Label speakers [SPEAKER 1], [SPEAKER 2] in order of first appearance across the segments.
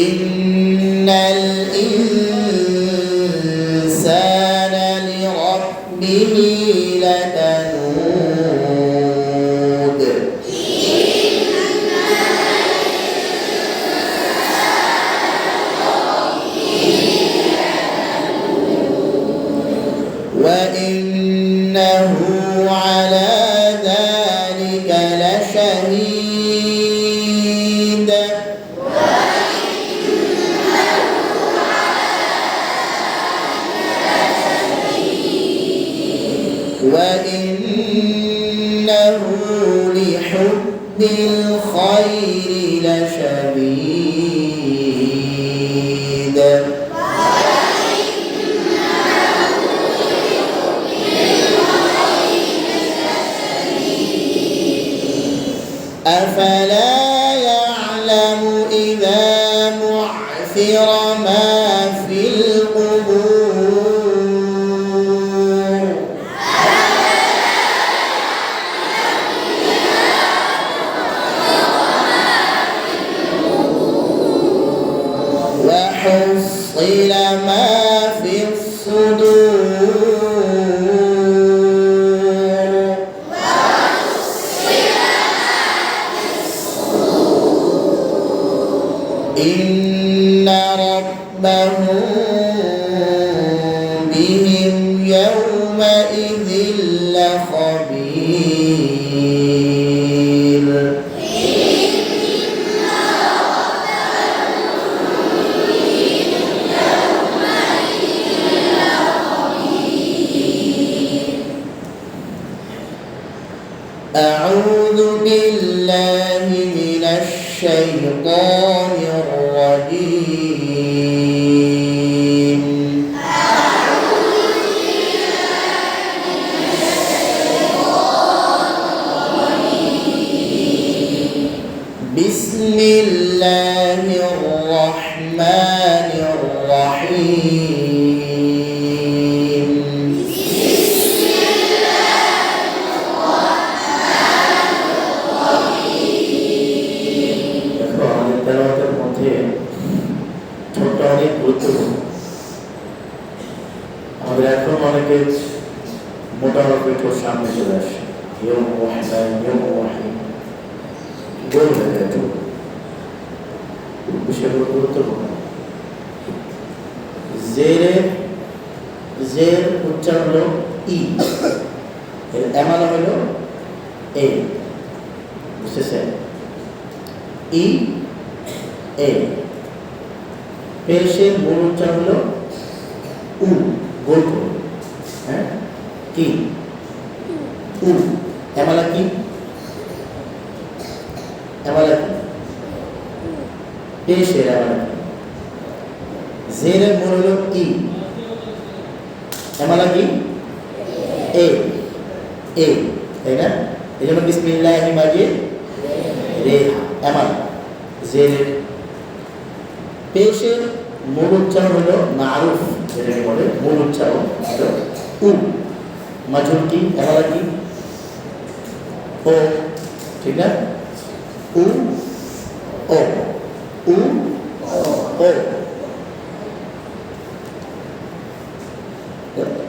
[SPEAKER 1] ইন্নাল ইনসানা লিরাব্বিহি লাকানুদ ওয়া ইন্নাহু আলা যালিকা লাশাহীদ وإنه لحب الخير لشديد أفلا يعلم إذا بعثر ما في القبور وحصل ما في الصدور إن ربهم بهم يومئذ لخبير أعوذ بالله من الشيطان الرجيم بسم الله الرحمن الرحيم তেলাওয়াতের মধ্যে ছোট্ট অনেক গুরুত্বপূর্ণ। আমাদের এখন অনেকে মোটা হরফে একটু সামনে চলে আসে, গোল হয়ে যায়, বিষয়গুলো গুরুত্বপূর্ণ। জের উচ্চারণ হলো ই, এর এমালা হলো এ, বুঝতেছেন? ই এ। পেশের মূল উচ্চারণ হলো উ, গোল করুন। হ্যাঁ, কি উ, এমালা কি? এমালা কি? পেশের এমালা কি? জেরের মূল হলো ই, এমালা কি? এ, এ, তাই না? এই জন্য বিসমিল্লাহি মাজিদ রেহা এমালা। জেরের পেশের মূল উচ্চারণ হলো মারুফ, যেটাকে বলে মূল উচ্চারণ হলো উ। মাজুর কি? এমালা কি? ও, ঠিক না? উ ও, উ ও,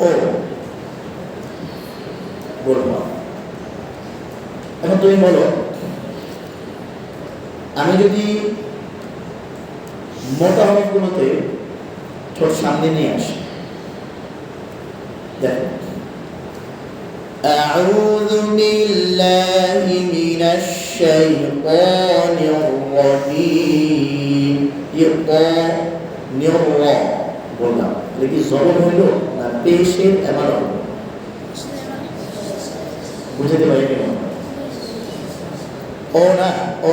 [SPEAKER 1] ও বলবো। এখন তুমি বলো, আমি যদি মোটা হরফগুলোতে ছোট সামনে নিয়ে আসি, দেখো, আউযু বিল্লাহি মিনাশ শাইতানির রাজীম, নির্রা বললাম, এটা কি জবর হইল না পেশের এমালা হইল? বুঝতে পারি কেন? ও না, ও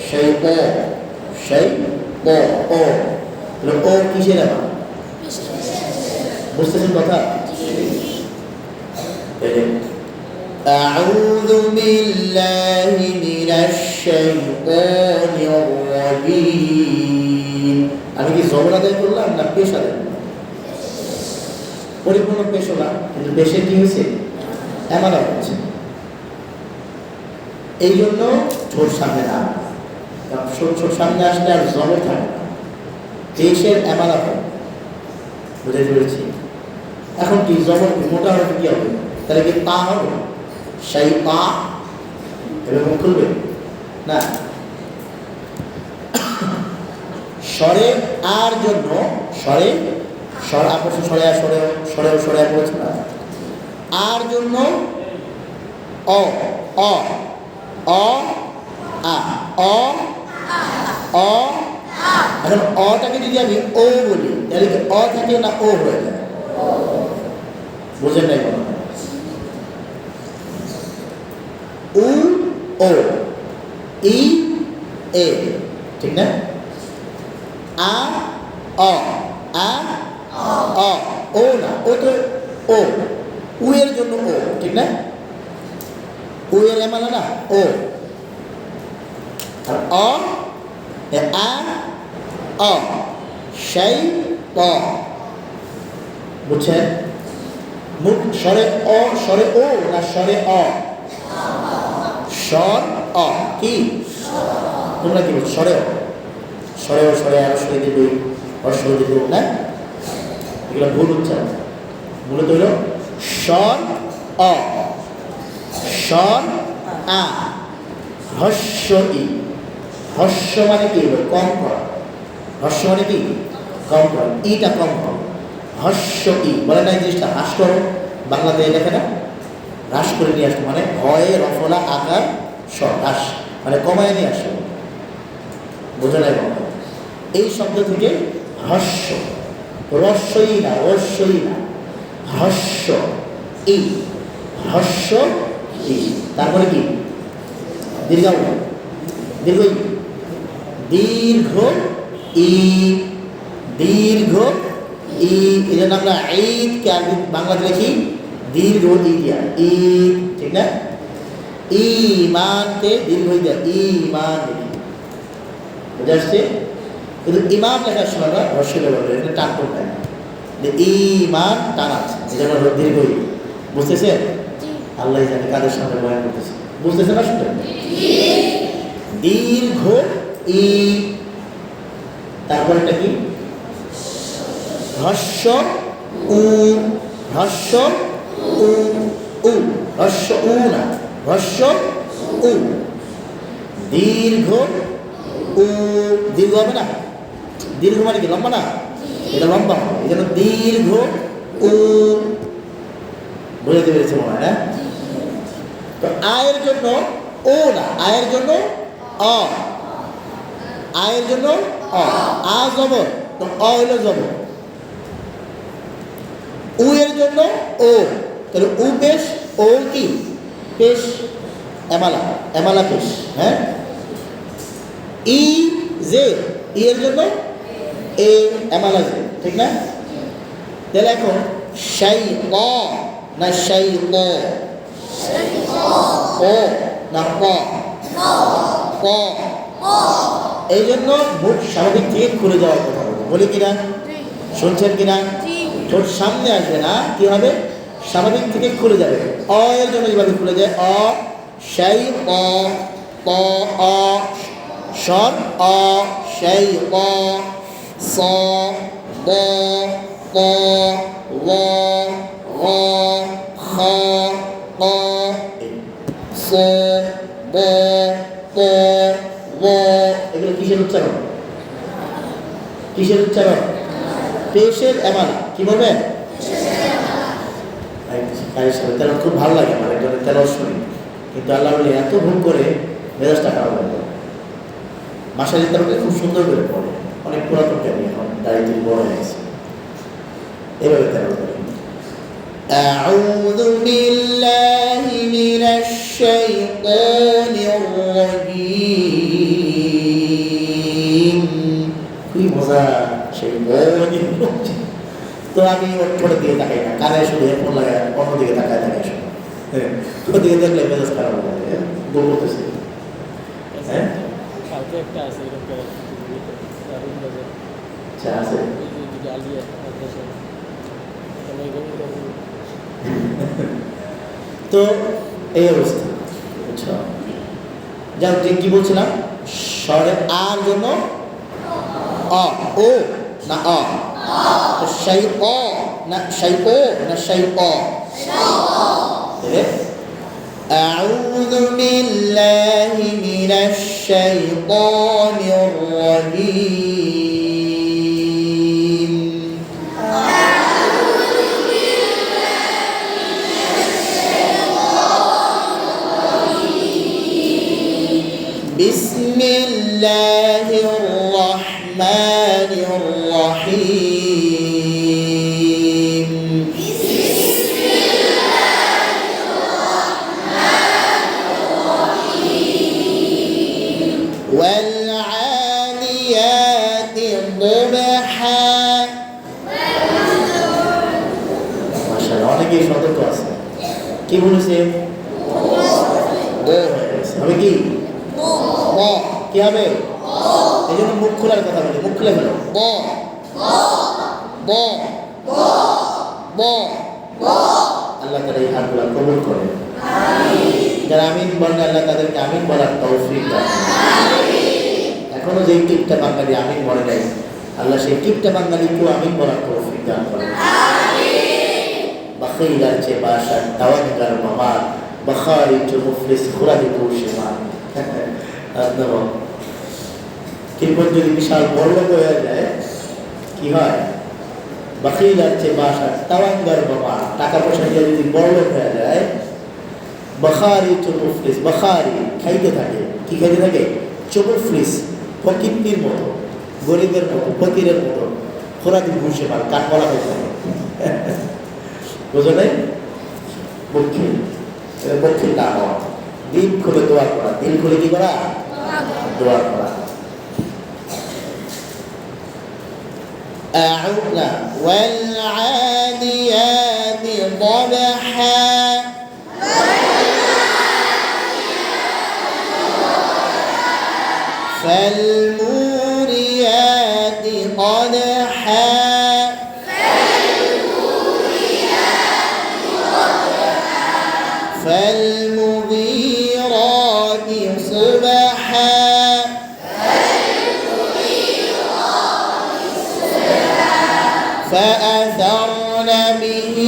[SPEAKER 1] শাইত, শাইত ও, ও কিসের এমালা? বুঝতেছেন কথা? أعوذ بالله من الشيطان الرجيم। আমি কি জবর আদায় করলাম না পেশ আদায় করলাম? পরিপূর্ণ পেশ না, কিন্তু পেশে কি হয়েছে? এমালা হচ্ছে। এই জন্য ছোট সামনে না, ছোট সামনে আসলে আর জবর থাকে না, পেশের এমালা হবে, বুঝতে পেরেছি। এখন কি জবর মোটা হবে কি হবে, তাহলে কি পা হবে, সেই পা এরকম খুলবে না। স্বরে আর জন্য স্বরে স্বর আপস স্বরে স্বরেও স্বরেও স্বরে বলছে না, আর জন্য অ অ অ আ অ অ। এখন অটাকে যদি আমি ও বলি তাহলে কি অ থাকে না ও হয়ে যায়, বুঝেন নাই মনে হয়। উ ও ই এ, ঠিক না। আ অ আ অ ও না, ও তো ও, উ এর জন্য ও, ঠিক না। উ এর এমালা না ও, আর অ আ অ সেই প, বুঝছেন। মুখ স্বরে অ স্বরে ও না স্বরে অ, স্বর অ কি তোমরা কি বলছো, স্বরে স্বরে ও স্বরে আর স্বরে দিবি অস্বরে দিব না, এগুলো ভুল উচ্চারণ। মূলত হইল স্বর অ স্বর আ হস্য ই। হস্য মানে কি কম করা, হস্য মানে কি কম করা, ইটা কম করা। হস্য ই বলে না, এই জিনিসটা হ্রাস করো, বাংলাতে লেখে না হ্রাস করে নিয়ে আসতো, মানে ভয়ে রফলা আকার স্বর হ্রাস মানে কমায় নিয়ে আসো, বোঝা যায় বাংলা। এই শব্দ থেকে হস্য, রস্যই না রস্যই না, হস্য ই, হস্য ই। তারপরে কি দীর্ঘ দীর্ঘ দীর্ঘ ই, দীর্ঘ ই। এই জন্য আমরা ঈদকে আরবি বাংলাতে লিখি দীর্ঘ ই দিয়া, ঈদ, ঠিক না। ঈমানকে দীর্ঘ ই দিয়া ঈমান লিখি, বুঝে আসছে। কিন্তু ইমাম লেখার সময় আমরা হস্য ব্যবহার করি, এটা টান করতে না, ঈমান টান আছে, এই জন্য দীর্ঘ ই। বুঝতেছেন? আল্লাহ জানে কাদের সামনে বয়ান করতেছে, বুঝতেছে না শুনতে। দীর্ঘ ই, তারপরটা কি হস্য উ, হস্য উ উ, হস্য উ না হস্য উ। দীর্ঘ উ, দীর্ঘ হবে না, দীর্ঘ মানে কি লম্বা না, এটা লম্বা হবে, এই জন্য দীর্ঘ উ। বুঝতে পেরেছে মনে হয় না। তো আয়ের জন্য ও না, আয়ের জন্য অ, আয়ের জন্য অ, আ জবর তো অ হইল জবর। উ এর জন্য ও, তাহলে উ পেশ ও কি পেশ, এমালা এমালা পেশ, হ্যাঁ। ই যে ই এর জন্য এ এমালা যে, ঠিক না। তাহলে এখন শাই ক না শাই ক, ও না ক ক। এই জন্য মুখ স্বাভাবিক থেকে খুলে যাওয়ার কথা বলবো, বলি কিনা, শুনছেন কিনা। ঠোঁট সামনে আসবে না, কি হবে স্বাভাবিক থেকে খুলে যাবে। অ এর জন্য যেভাবে খুলে যায় অ সেই অ প অ স্বর অ সেই অ স ব প ল র খ ক স ব প ল। এগুলো কিসের উচ্চারণ, কিসের উচ্চারণ, পেশের এমালা। কি বলবেন, তেল খুব ভালো লাগে আমার, একজনের তেল শুনি, কিন্তু আল্লাহ বলে এত ভুল করে মেজাজটা খারাপ হয়ে যায়। মাসারি তেলকে খুব সুন্দর করে পড়ে, অনেক পুরাতন জ্ঞানী, এখন দাঁড়িয়ে বড় হয়ে গেছে, এভাবে তেল করে। أعوذ بالله من الشيطان الرجيم। খুবই মজা সেই তো আমি ওর ঠোঁটের দিকে তাকাই না, কানে শুধু হেডফোন লাগাই অন্যদিকে তাকায় তাকাই শুনে, ওদিকে দেখলে মেজাজ খারাপ হয়ে যায়, বল করতেছি। হ্যাঁ আছে তো এই অবস্থা, বুঝছো। যাক, কি বলছিলাম, স্বরে আর জন্য অ ও না অ, শাই অ না শাই ও না শাই অ। أعوذ بالله من الشيطان الرجيم بسم الله الرحمن الرحيم والعاديات ضبحا মাশাআল্লাহ অনেকেই সতর্ক আছে কি বলেছে হবে কি ব কি হবে এই জন্য মুখ খোলার কথা বলি মুখ খুলে ফেলো ব ব ব আল্লাহ তাআলা এই হাতগুলো কবুল করে যারা আমিন বলেন আল্লাহ তাদেরকে আমিন বলার তৌফিক দান এখনো যে টিপটা বাঙালি আমিন বলে নাই আল্লাহ সেই টিপটা বাঙালিকেও আমিন বলার তৌফিক দান করে বাখিলার চেয়ে বাসার তাওয়াক্কাল মামার বখারি চো মুফলিস খুরাদি কুশমান কিন্তু যদি বিশাল বড় হয়ে যায় কি হয় বাখিলার চেয়ে বাসার তাওয়াক্কাল মামার টাকা পয়সা দিয়ে যদি বড় হয়ে যায় বখারি চো মুফলিস বখারি খাইতে থাকে কি খাইতে থাকে চো মুফলিস ফকিরের মতো গরিবের মতো ফকিরের মতো খোরাদি ঘুষে মার কাঠ বলা হয়েছে বুঝো নাই বক্ষিল বক্ষিল না হওয়া দিল খুলে দোয়া করা দিল খুলে কি করা দোয়া করা أعوذ والعاديات ضبحا فالموريات قدحا فالمغيرات صبحا فأثرن به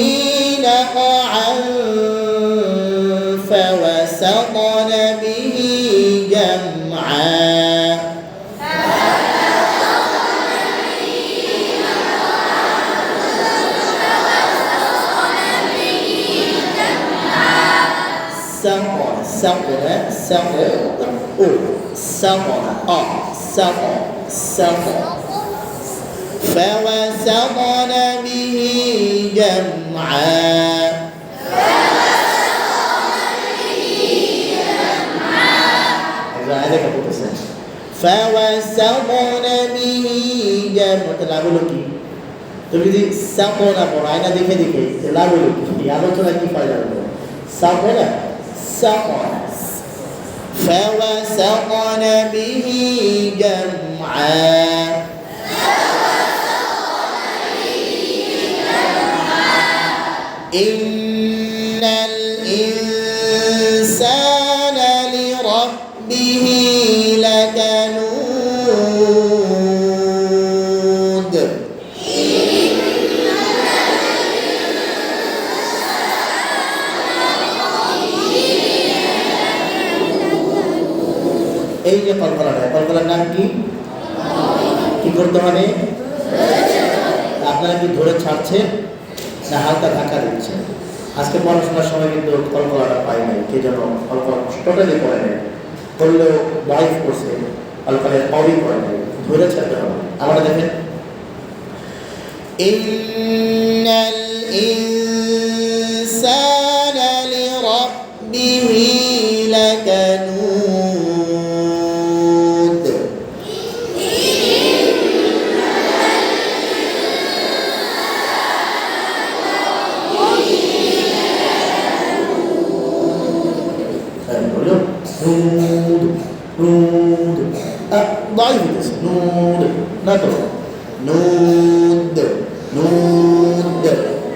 [SPEAKER 1] نقعا فوسطن به جمعا سقنا فوسطن به جمعا فوسطن به جمعا লাভ হলো কি তুমি যদি সাপনা পড়ো আয়না দেখে দেখে লাভ হলো কি আলোচনা কি ফায়দা হলো সাপনা فوسطن به جمعا إن الإنسان لربه لكنود এই যে কলকলার নাম কি কি করতে হবে আপনারা কি ধরে ছাড়ছেন না হালকা ধাক্কা দিচ্ছেন আজকে পড়াশোনার সময় কিন্তু কলকলাটা পাই নাই কে যেন কলকলা টোটালি করে নেই করলেও লাইভ করছে কলকলার পাওয়ারই করে নেই ধরে ছাড়তে হবে আবার দেখেন ইন্নাল ইনসানা লিরাব্বিহি লাকানুদ ضعيف نود نقرأ نود نود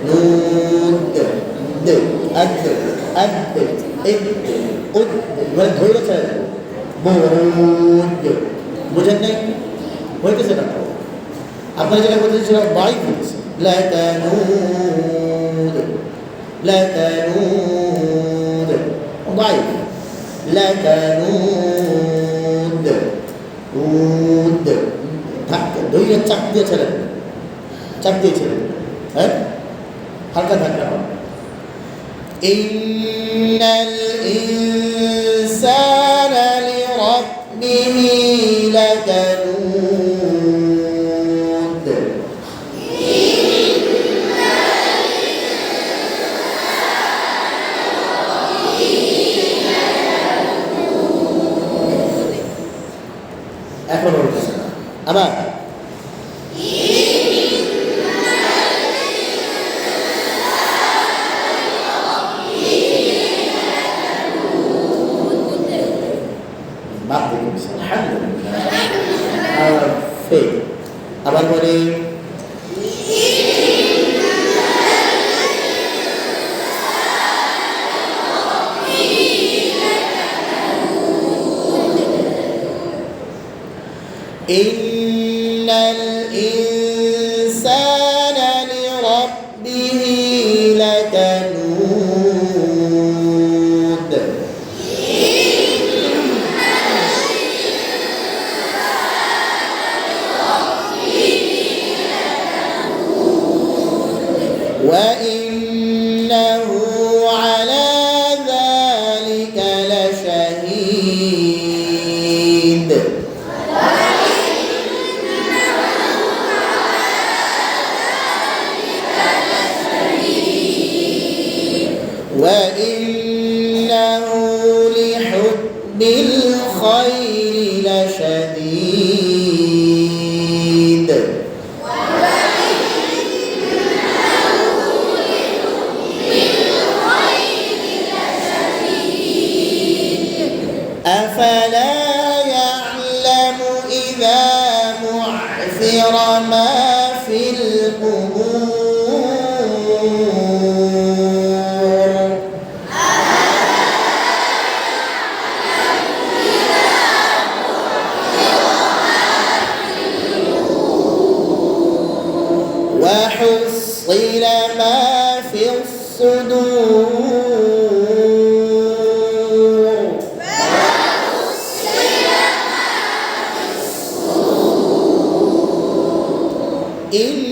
[SPEAKER 1] نود د أد أد إد أد মানে ধরে ছেড়ে দেব মুদ বুঝেন নাই হইতেছে না আপনারা যেটা বলছেন সেটা বাইক বলছে লাতানুদ লাতানুদ বাইক লাতানুদ উদ ধাক্কা দইয়া চাপ দিয়ে ছেড়ে চাপ দিয়ে ছেড়ে হ্যাঁ হালকা ধাক্কা হবে ইন্নাল ইনসানা লিরাব্বিহি লাকানুদ এখন বলতেছে আবার আবার বলে ইন্নাল ইনসানা লিরাব্বিহি লাকানুদ وإنه على ذلك لشهيد وإنه لحب الخير لشديد أفلا يعلم إذا بعثر ما في القبور وحصل ما في الصدور إن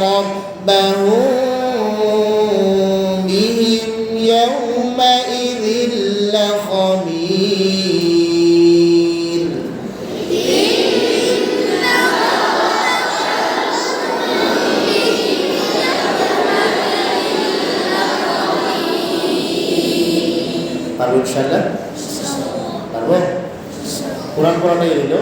[SPEAKER 1] ربهم بهم يومئذ لخبير পারবো ইনশাআল্লাহ পারবো কোরআন পড়াটাই রইল